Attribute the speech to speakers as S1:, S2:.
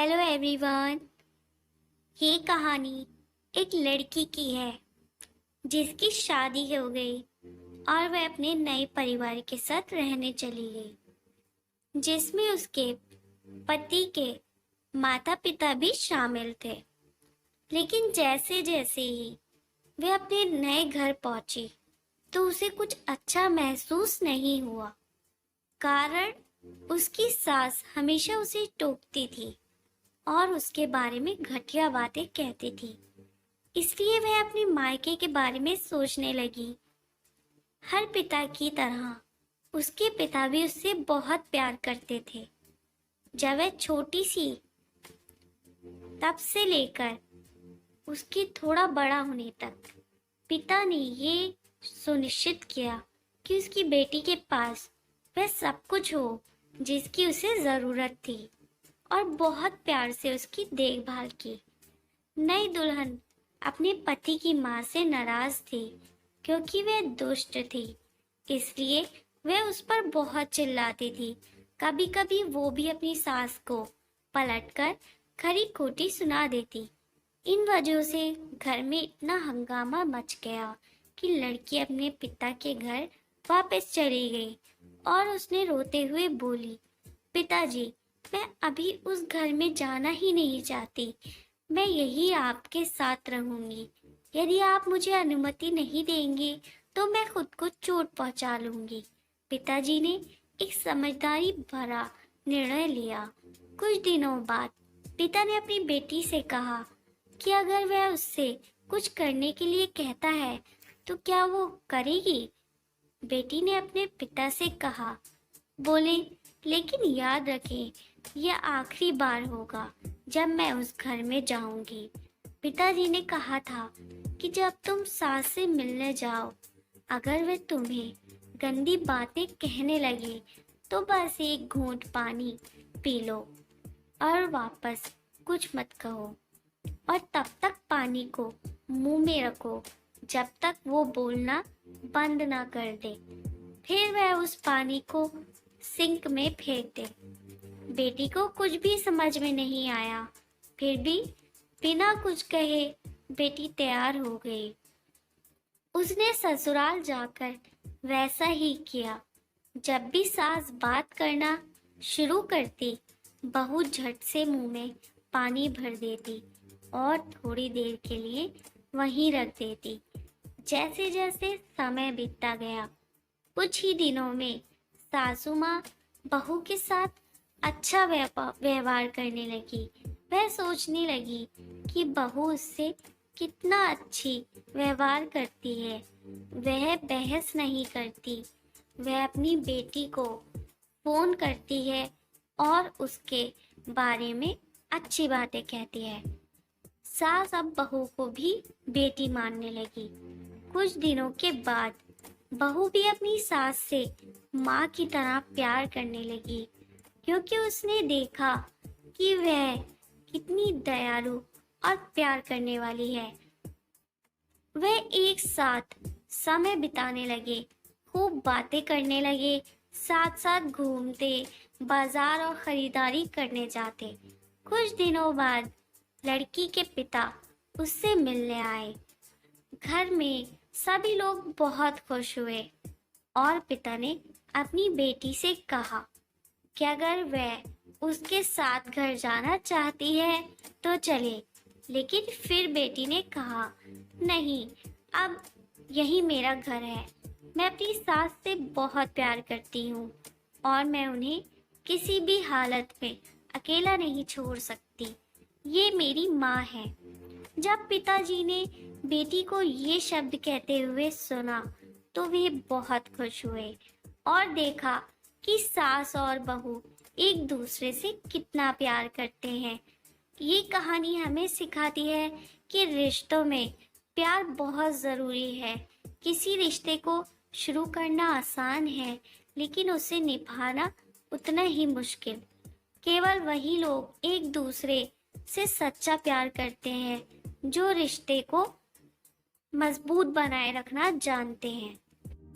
S1: Hello everyone. ये कहानी एक लड़की की है जिसकी शादी हो गई और वह अपने नए परिवार के साथ रहने चली गई, जिसमें उसके पति के माता पिता भी शामिल थे। लेकिन जैसे जैसे ही वह अपने नए घर पहुंची तो उसे कुछ अच्छा महसूस नहीं हुआ। कारण उसकी सास हमेशा उसे टोकती थी और उसके बारे में घटिया बातें कहती थी। इसलिए वह अपने मायके के बारे में सोचने लगी। हर पिता की तरह उसके पिता भी उससे बहुत प्यार करते थे। जब वह छोटी सी तब से लेकर उसके थोड़ा बड़ा होने तक पिता ने ये सुनिश्चित किया कि उसकी बेटी के पास वह सब कुछ हो जिसकी उसे जरूरत थी और बहुत प्यार से उसकी देखभाल की। नई दुल्हन अपने पति की माँ से नाराज थी क्योंकि वह दुष्ट थी, इसलिए वह उस पर बहुत चिल्लाती थी। कभी कभी वो भी अपनी सास को पलटकर खरी खोटी सुना देती। इन वजहों से घर में इतना हंगामा मच गया कि लड़की अपने पिता के घर वापस चली गई और उसने रोते हुए बोली, पिताजी, मैं अभी उस घर में जाना ही नहीं चाहती। मैं यही आपके साथ रहूंगी। यदि आप मुझे अनुमति नहीं देंगे तो मैं खुद को चोट पहुंचा लूंगी। पिताजी ने एक समझदारी भरा निर्णय लिया। कुछ दिनों बाद पिता ने अपनी बेटी से कहा कि अगर वह उससे कुछ करने के लिए कहता है तो क्या वो करेगी। बेटी ने अपने पिता से कहा, बोले, लेकिन याद रखें, यह आखिरी बार होगा जब मैं उस घर में जाऊंगी। पिताजी ने कहा था कि जब तुम सास से मिलने जाओ, अगर वे तुम्हें गंदी बातें कहने लगे तो बस एक घूंट पानी पी लो और वापस कुछ मत कहो और तब तक पानी को मुंह में रखो जब तक वो बोलना बंद ना कर दे। फिर वह उस पानी को सिंक में फेंक दे। बेटी को कुछ भी समझ में नहीं आया, फिर भी बिना कुछ कहे बेटी तैयार हो गई। उसने ससुराल जाकर वैसा ही किया। जब भी सास बात करना शुरू करती, बहू झट से मुंह में पानी भर देती और थोड़ी देर के लिए वहीं रख देती। जैसे जैसे समय बीतता गया, कुछ ही दिनों में सासू माँ बहू के साथ अच्छा व्यवहार करने लगी। वह सोचने लगी कि बहू उससे कितना अच्छी व्यवहार करती है। वह बहस नहीं करती, वह अपनी बेटी को फोन करती है और उसके बारे में अच्छी बातें कहती है। सास अब बहू को भी बेटी मानने लगी। कुछ दिनों के बाद बहू भी अपनी सास से माँ की तरह प्यार करने लगी, क्योंकि उसने देखा कि वह कितनी दयालु और प्यार करने वाली है। वह एक साथ समय बिताने लगे, खूब बातें करने लगे, साथ साथ घूमते, बाजार और खरीदारी करने जाते। कुछ दिनों बाद लड़की के पिता उससे मिलने आए। घर में सभी लोग बहुत खुश हुए और पिता ने अपनी बेटी से कहा कि अगर वह उसके साथ घर जाना चाहती है तो चले। लेकिन फिर बेटी ने कहा, नहीं, अब यही मेरा घर है। मैं अपनी सास से बहुत प्यार करती हूँ और मैं उन्हें किसी भी हालत में अकेला नहीं छोड़ सकती। ये मेरी माँ है। जब पिताजी ने बेटी को ये शब्द कहते हुए सुना तो वे बहुत खुश हुए और देखा कि सास और बहू एक दूसरे से कितना प्यार करते हैं। ये कहानी हमें सिखाती है कि रिश्तों में प्यार बहुत ज़रूरी है। किसी रिश्ते को शुरू करना आसान है, लेकिन उसे निभाना उतना ही मुश्किल। केवल वही लोग एक दूसरे से सच्चा प्यार करते हैं जो रिश्ते को मजबूत बनाए रखना जानते हैं।